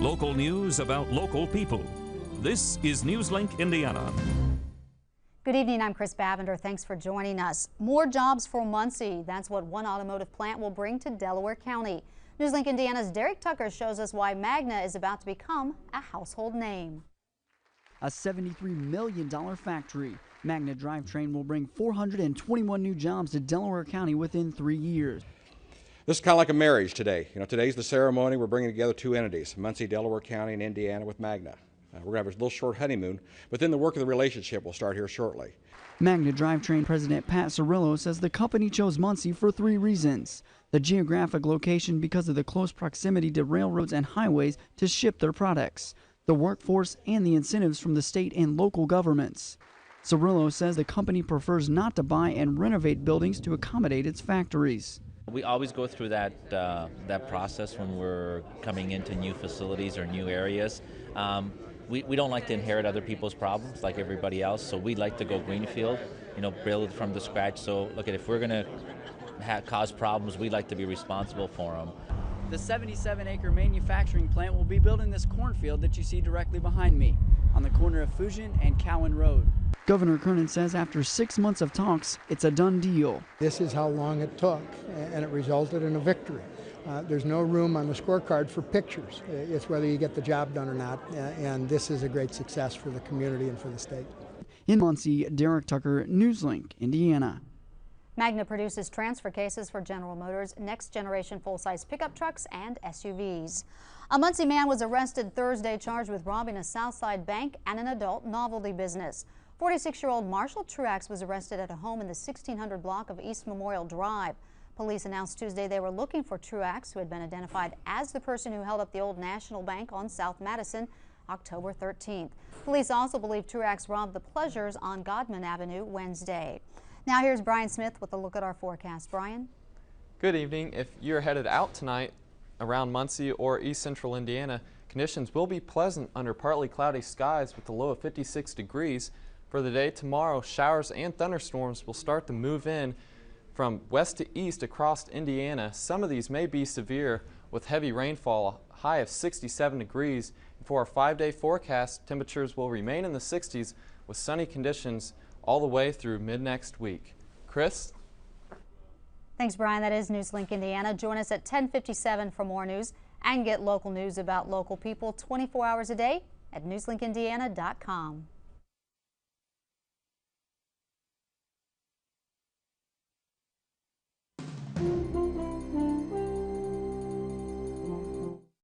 Local news about local people. This is Newslink, Indiana. Good evening, I'm Chris Bavender. Thanks for joining us. More jobs for Muncie. That's what one automotive plant will bring to Delaware County. Newslink Indiana's Derek Tucker shows us why Magna is about to become a household name. A $73 million factory. Magna Drivetrain will bring 421 new jobs to Delaware County within 3 years. This is kind of like a marriage today. Today's the ceremony. We're bringing together two entities, Muncie, Delaware County, and Indiana with Magna. We're going to have a little short honeymoon, but then the work of the relationship will start here shortly. Magna Drivetrain President Pat Cirillo says the company chose Muncie for 3 reasons. The geographic location because of the close proximity to railroads and highways to ship their products, the workforce, and the incentives from the state and local governments. Cirillo says the company prefers not to buy and renovate buildings to accommodate its factories. We always go through that process when we're coming into new facilities or new areas. We don't like to inherit other people's problems like everybody else, so we like to go greenfield, build from the scratch. So look, if we're going to cause problems, we like to be responsible for them. The 77-acre manufacturing plant will be built in this cornfield that you see directly behind me, on the corner of Fusion and Cowan Road. Governor Kernan says after 6 months of talks, it's a done deal. This is how long it took, and it resulted in a victory. There's no room on the scorecard for pictures. It's whether you get the job done or not, and this is a great success for the community and for the state. In Muncie, Derek Tucker, Newslink, Indiana. Magna produces transfer cases for General Motors' next-generation full-size pickup trucks and SUVs. A Muncie man was arrested Thursday charged with robbing a Southside bank and an adult novelty business. 46-year-old Marshall Truax was arrested at a home in the 1600 block of East Memorial Drive. Police announced Tuesday they were looking for Truax, who had been identified as the person who held up the Old National Bank on South Madison October 13th. Police also believe Truax robbed the Pleasures on Godman Avenue Wednesday. Now here's Brian Smith with a look at our forecast. Brian? Good evening. If you're headed out tonight around Muncie or East Central Indiana, conditions will be pleasant under partly cloudy skies with a low of 56 degrees. For the day tomorrow, showers and thunderstorms will start to move in from west to east across Indiana. Some of these may be severe with heavy rainfall, a high of 67 degrees. For our 5-day forecast, temperatures will remain in the 60s with sunny conditions all the way through mid-next week. Chris? Thanks, Brian. That is Newslink Indiana. Join us at 10:57 for more news and get local news about local people 24 hours a day at newslinkindiana.com.